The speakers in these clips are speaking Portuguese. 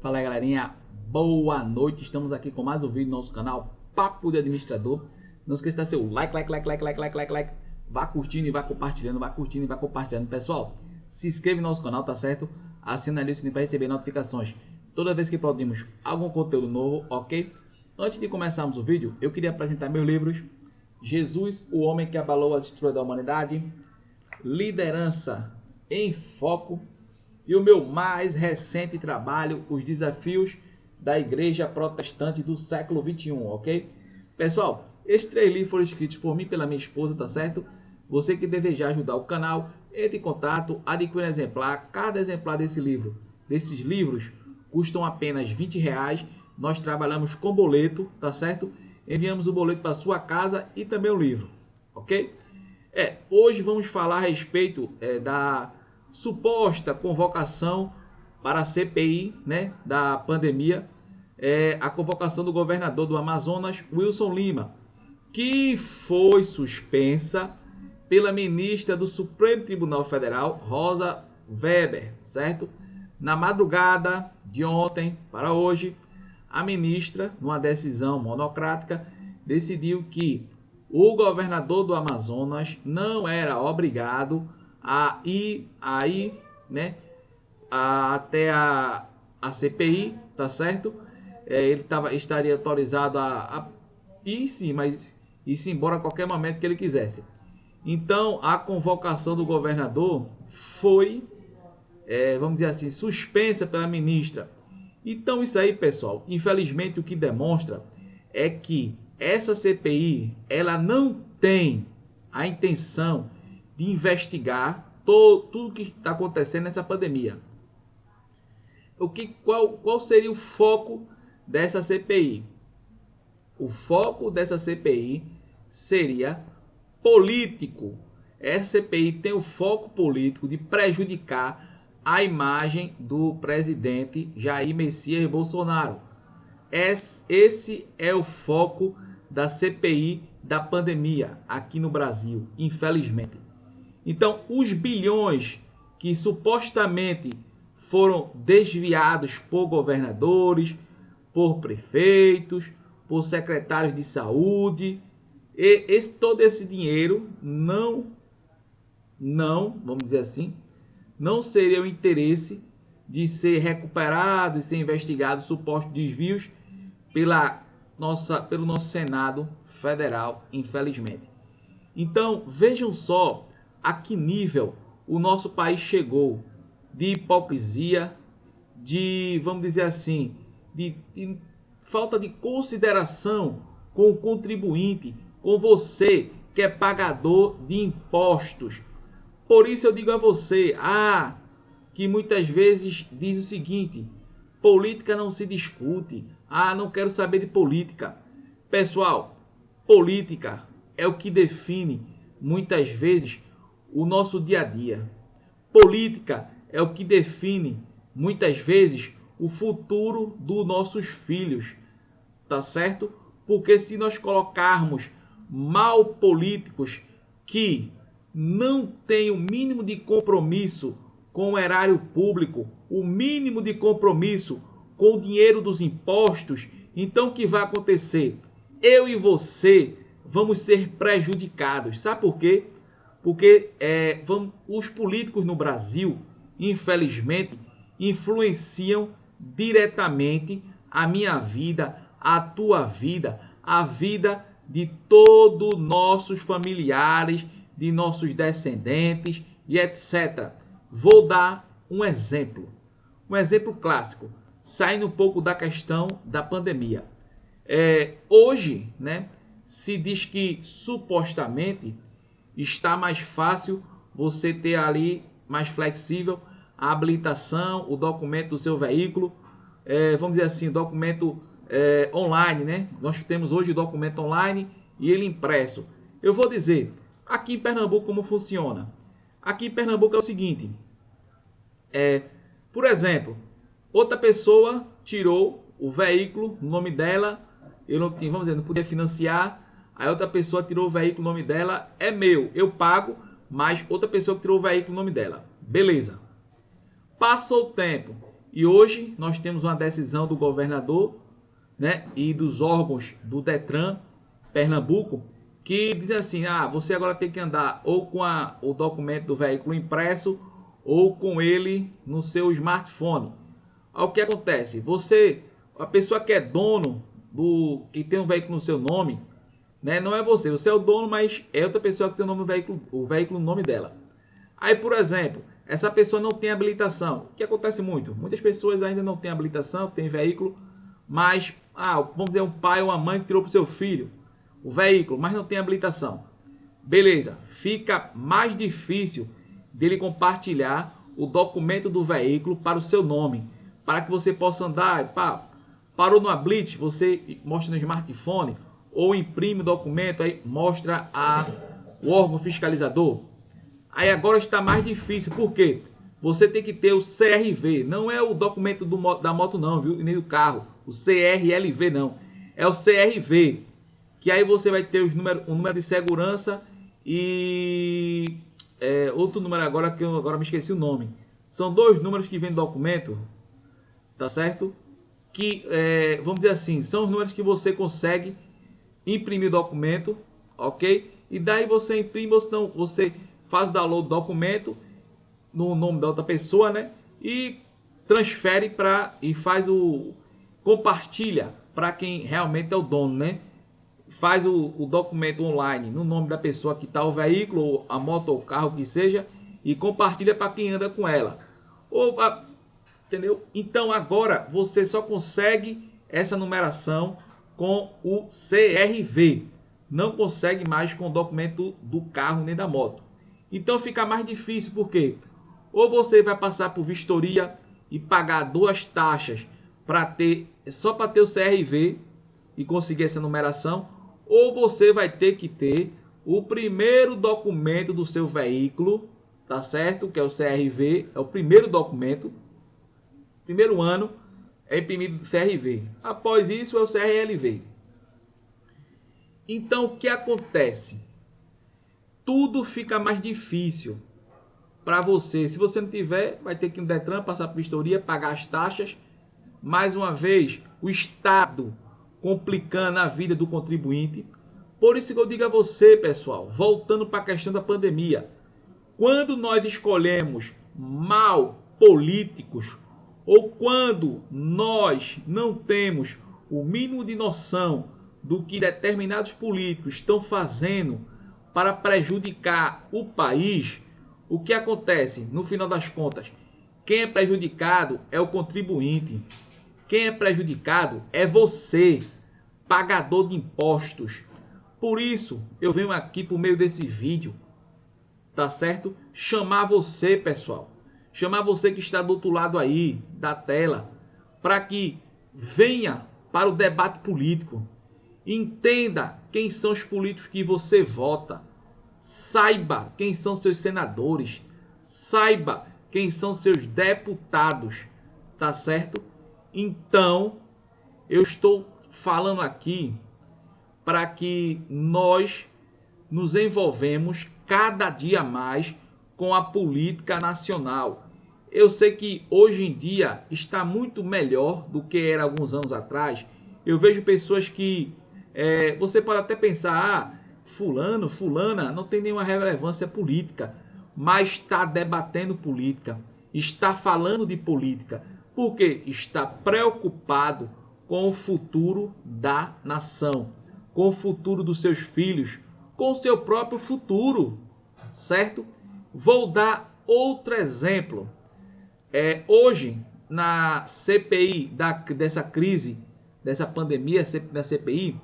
Fala aí, galerinha, boa noite, estamos aqui com mais um vídeo do nosso canal Papo de Administrador. Não esqueça de dar seu like, vá curtindo e vá compartilhando, pessoal. Se inscreva no nosso canal, tá certo? Assina ali o sininho para receber notificações toda vez que produzimos algum conteúdo novo, ok? Antes de começarmos o vídeo, eu queria apresentar meus livros: Jesus, o Homem que Abalou as Estruturas da Humanidade, Liderança em Foco, e o meu mais recente trabalho, Os Desafios da Igreja Protestante do Século XXI, ok? Pessoal, esses 3 livros foram escritos por mim e pela minha esposa, tá certo? Você que desejar ajudar o canal, entre em contato, adquira um exemplar. Cada exemplar desses livros, custam apenas R$20. Nós trabalhamos com boleto, tá certo? Enviamos o boleto para sua casa e também o livro, ok? Hoje vamos falar a respeito da suposta convocação para a CPI, né, da pandemia, a convocação do governador do Amazonas, Wilson Lima, que foi suspensa pela ministra do Supremo Tribunal Federal, Rosa Weber, certo? Na madrugada de ontem para hoje, a ministra, numa decisão monocrática, decidiu que o governador do Amazonas não era obrigado a ir né, até a CPI, tá certo? Ele estaria autorizado a ir sim, mas ir embora a qualquer momento que ele quisesse. Então, a convocação do governador foi, vamos dizer assim, suspensa pela ministra. Então, isso aí, pessoal, infelizmente o que demonstra é que essa CPI, ela não tem a intenção de investigar tudo que está acontecendo nessa pandemia. Qual seria o foco dessa CPI? O foco dessa CPI seria político. Essa CPI tem o foco político de prejudicar a imagem do presidente Jair Messias Bolsonaro. Esse é o foco da CPI da pandemia aqui no Brasil, infelizmente. Então, os bilhões que supostamente foram desviados por governadores, por prefeitos, por secretários de saúde, todo esse dinheiro não, vamos dizer assim, não seria o interesse de ser recuperado e ser investigado supostos desvios pelo nosso Senado Federal, infelizmente. Então, vejam só a que nível o nosso país chegou de hipocrisia, de, vamos dizer assim, de falta de consideração com o contribuinte, com você que é pagador de impostos. Por isso eu digo a você, que muitas vezes diz o seguinte: política não se discute, não quero saber de política. Pessoal, política é o que define muitas vezes o nosso dia a dia. Política é o que define muitas vezes o futuro dos nossos filhos, tá certo? Porque se nós colocarmos mal políticos que não têm o mínimo de compromisso com o erário público, o mínimo de compromisso com o dinheiro dos impostos, então o que vai acontecer? Eu e você vamos ser prejudicados. Sabe por quê? Porque os políticos no Brasil, infelizmente, influenciam diretamente a minha vida, a tua vida, a vida de todos nossos familiares, de nossos descendentes e etc. Vou dar um exemplo clássico, saindo um pouco da questão da pandemia. Hoje, né, se diz que supostamente está mais fácil você ter ali, mais flexível, a habilitação, o documento do seu veículo, vamos dizer assim, documento online, né? Nós temos hoje o documento online e ele impresso. Eu vou dizer, aqui em Pernambuco como funciona. Aqui em Pernambuco é o seguinte, por exemplo, outra pessoa tirou o veículo no nome dela, eu não tinha, vamos dizer, não podia financiar, aí outra pessoa tirou o veículo no nome dela, é meu, eu pago, mas outra pessoa que tirou o veículo no nome dela. Beleza. Passou o tempo, E hoje nós temos uma decisão do governador, né, e dos órgãos do Detran Pernambuco, que diz assim: você agora tem que andar ou com o documento do veículo impresso ou com ele no seu smartphone. Aí o que acontece? A pessoa que é dono que tem um veículo no seu nome, né, não é você é o dono, mas é outra pessoa que tem o veículo no nome dela. Aí, por exemplo, essa pessoa não tem habilitação. O que acontece muito? Muitas pessoas ainda não têm habilitação, têm veículo, mas, vamos dizer, um pai ou uma mãe que tirou para o seu filho o veículo, mas não tem habilitação. Beleza, fica mais difícil dele compartilhar o documento do veículo para o seu nome, para que você possa andar. Parou numa blitz, você mostra no smartphone, ou imprime o documento, aí mostra o órgão fiscalizador. Aí agora está mais difícil, por quê? Você tem que ter o CRV, não é o documento da moto não, viu? Nem do carro, o CRLV não, é o CRV, que aí você vai ter o número de segurança e outro número agora, que eu agora me esqueci o nome. São 2 números que vem no documento, tá certo? Que, vamos dizer assim, são os números que você consegue imprimir o documento, ok? E daí você imprime, ou senão você faz o download do documento no nome da outra pessoa, né? E transfere compartilha para quem realmente é o dono, né? Faz o documento online no nome da pessoa que está o veículo, ou a moto ou o carro que seja, e compartilha para quem anda com ela. Entendeu? Então agora você só consegue essa numeração com o CRV. Não consegue mais com o documento do carro nem da moto. Então fica mais difícil, porque ou você vai passar por vistoria e pagar 2 taxas só para ter o CRV e conseguir essa numeração, ou você vai ter que ter o primeiro documento do seu veículo, tá certo? Que é o CRV, é o primeiro documento. Primeiro ano é imprimido do CRV. Após isso é o CRLV. Então o que acontece? Tudo fica mais difícil para você. Se você não tiver, vai ter que ir no Detran, passar por vistoria, pagar as taxas. Mais uma vez, o Estado complicando a vida do contribuinte. Por isso que eu digo a você, pessoal, voltando para a questão da pandemia, quando nós escolhemos mal políticos, ou quando nós não temos o mínimo de noção do que determinados políticos estão fazendo para prejudicar o país, o que acontece? No final das contas, quem é prejudicado é o contribuinte. Quem é prejudicado é você, pagador de impostos. Por isso, eu venho aqui por meio desse vídeo, tá certo? Chamar você, pessoal. Chamar você que está do outro lado aí da tela, para que venha para o debate político. Entenda quem são os políticos que você vota. Saiba quem são seus senadores. Saiba quem são seus deputados. Tá certo? Então, eu estou falando aqui para que nós nos envolvemos cada dia mais com a política nacional. Eu sei que hoje em dia está muito melhor do que era alguns anos atrás. Eu vejo pessoas que você pode até pensar, fulano, fulana não tem nenhuma relevância política, mas está debatendo política, está falando de política, porque está preocupado com o futuro da nação, com o futuro dos seus filhos, com o seu próprio futuro, certo? Vou dar outro exemplo. Hoje, na CPI dessa crise, dessa pandemia, na CPI,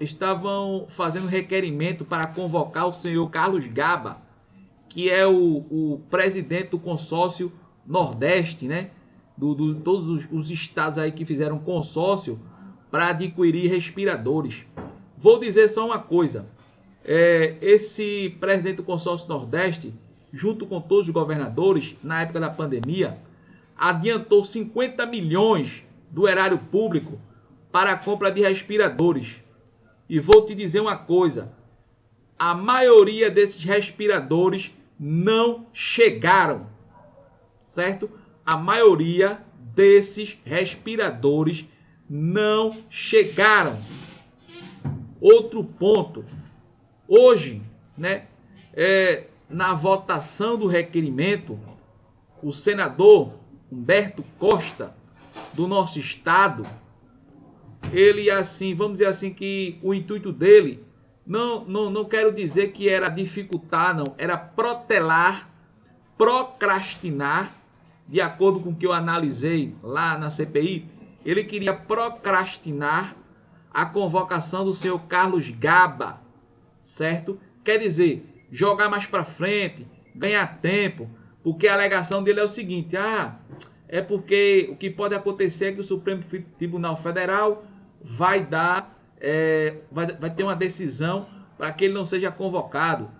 estavam fazendo requerimento para convocar o senhor Carlos Gaba, que é o presidente do consórcio Nordeste, né? Todos os estados aí que fizeram consórcio para adquirir respiradores. Vou dizer só uma coisa. Esse presidente do consórcio Nordeste, junto com todos os governadores, na época da pandemia, adiantou 50 milhões do erário público para a compra de respiradores. E vou te dizer uma coisa, a maioria desses respiradores não chegaram, certo? a maioria desses respiradores não chegaram. Outro ponto, hoje, né, na votação do requerimento, o senador Humberto Costa, do nosso estado, ele, assim, vamos dizer assim, que o intuito dele, não quero dizer que era dificultar, não, era protelar, procrastinar, de acordo com o que eu analisei lá na CPI, ele queria procrastinar a convocação do senhor Carlos Gaba, certo? Quer dizer, jogar mais para frente, ganhar tempo, porque a alegação dele é o seguinte, é porque o que pode acontecer é que o Supremo Tribunal Federal vai ter uma decisão para que ele não seja convocado,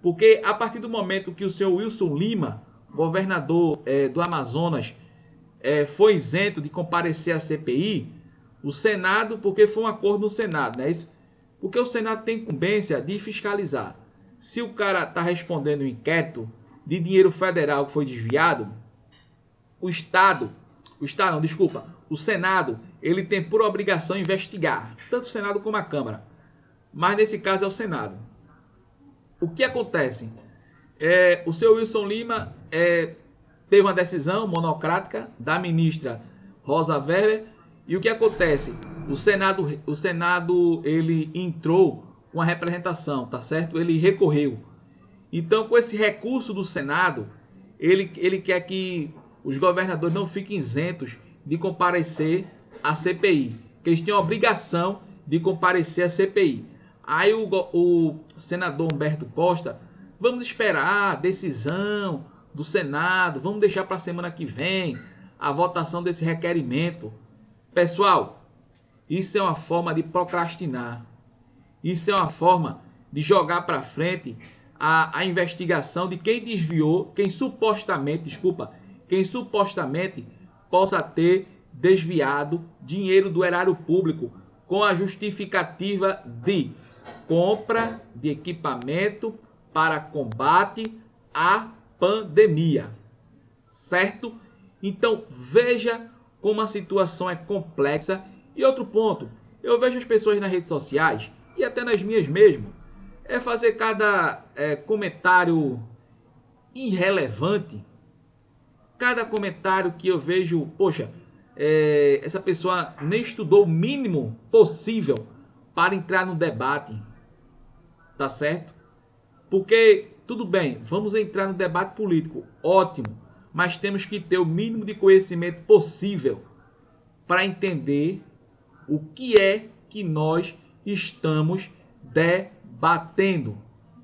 porque a partir do momento que o senhor Wilson Lima, governador do Amazonas, foi isento de comparecer à CPI, o Senado, porque foi um acordo no Senado, não é isso? Porque o Senado tem incumbência de fiscalizar. Se o cara está respondendo um inquérito de dinheiro federal que foi desviado, o Senado, ele tem por obrigação investigar, tanto o Senado como a Câmara. Mas nesse caso é o Senado. O que acontece? O senhor Wilson Lima teve uma decisão monocrática da ministra Rosa Weber. E o que acontece? O Senado ele entrou com a representação, tá certo? Ele recorreu. Então, com esse recurso do Senado, ele quer que os governadores não fiquem isentos de comparecer à CPI, que eles têm a obrigação de comparecer à CPI. Aí o senador Humberto Costa, vamos esperar a decisão do Senado, vamos deixar para a semana que vem a votação desse requerimento. Pessoal, isso é uma forma de procrastinar. Isso é uma forma de jogar para frente a investigação de quem desviou, quem supostamente possa ter desviado dinheiro do erário público com a justificativa de compra de equipamento para combate à pandemia, certo? Então veja como a situação é complexa. E outro ponto, eu vejo as pessoas nas redes sociais e até nas minhas mesmo, fazer cada comentário irrelevante, cada comentário que eu vejo, poxa, essa pessoa nem estudou o mínimo possível para entrar no debate, tá certo? Porque, tudo bem, vamos entrar no debate político, ótimo, mas temos que ter o mínimo de conhecimento possível para entender o que é que nós estamos debatendo,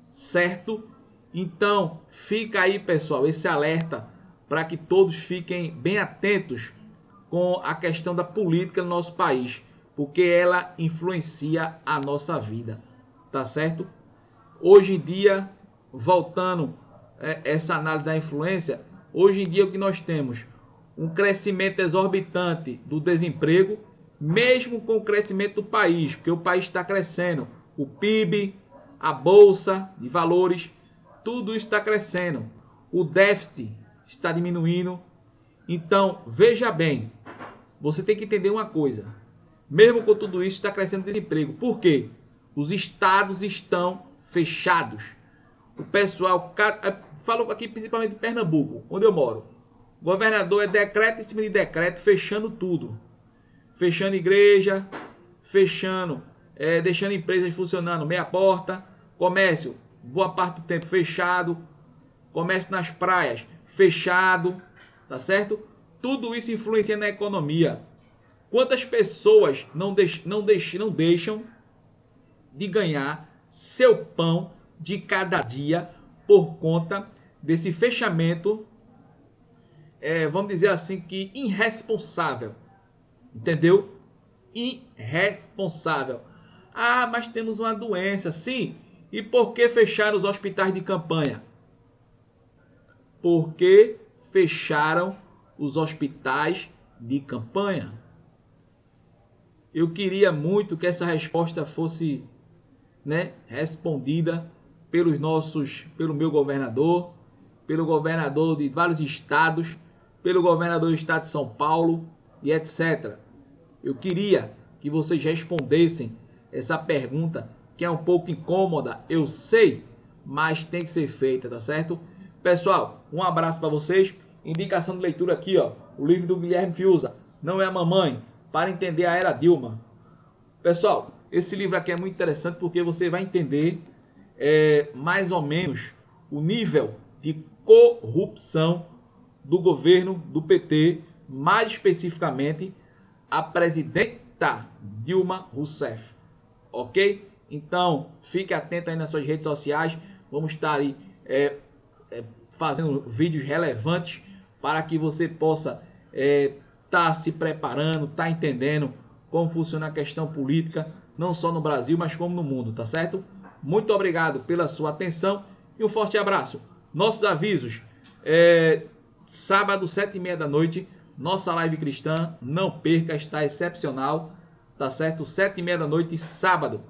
certo? Então, fica aí, pessoal, esse alerta para que todos fiquem bem atentos com a questão da política no nosso país, porque ela influencia a nossa vida, tá certo? Hoje em dia, voltando essa análise da influência, hoje em dia o que nós temos? Um crescimento exorbitante do desemprego, mesmo com o crescimento do país, porque o país está crescendo, o PIB, a Bolsa de Valores, tudo isso está crescendo, o déficit está diminuindo. Então, veja bem, você tem que entender uma coisa, mesmo com tudo isso está crescendo o desemprego, por quê? Os estados estão fechados, o pessoal, falo aqui principalmente de Pernambuco, onde eu moro, o governador é decreto em cima de decreto, fechando tudo, fechando igreja, fechando, deixando empresas funcionando meia porta, comércio, boa parte do tempo fechado, comércio nas praias fechado, tá certo? Tudo isso influencia na economia. Quantas pessoas não deixam de ganhar seu pão de cada dia por conta desse fechamento, vamos dizer assim, que irresponsável, entendeu? Irresponsável. Mas temos uma doença, sim. E por que fecharam os hospitais de campanha? Porque fecharam os hospitais de campanha. Eu queria muito que essa resposta fosse, respondida pelo meu governador, pelo governador de vários estados, pelo governador do estado de São Paulo e etc. Eu queria que vocês respondessem essa pergunta, que é um pouco incômoda, eu sei, mas tem que ser feita, tá certo? Pessoal, um abraço para vocês. Indicação de leitura aqui, ó, o livro do Guilherme Fiuza, Não é a Mamãe, para entender a era Dilma. Pessoal, esse livro aqui é muito interessante porque você vai entender mais ou menos o nível de corrupção do governo do PT, mais especificamente a presidenta Dilma Rousseff, ok? Então, fique atento aí nas suas redes sociais, vamos estar aí fazendo vídeos relevantes para que você possa estar se preparando, estar entendendo como funciona a questão política, não só no Brasil, mas como no mundo, tá certo? Muito obrigado pela sua atenção e um forte abraço. Nossos avisos, sábado, 7h30 da noite, nossa live cristã, não perca, está excepcional, tá certo? 7h30 da noite, sábado.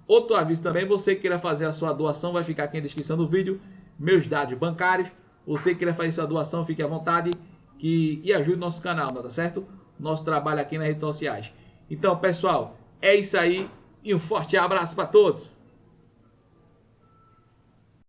Outro aviso também, você queira fazer a sua doação, vai ficar aqui na descrição do vídeo, meus dados bancários. Você queira fazer sua doação, fique à vontade e ajude o nosso canal, tá certo? Nosso trabalho aqui nas redes sociais. Então, pessoal, é isso aí e um forte abraço para todos.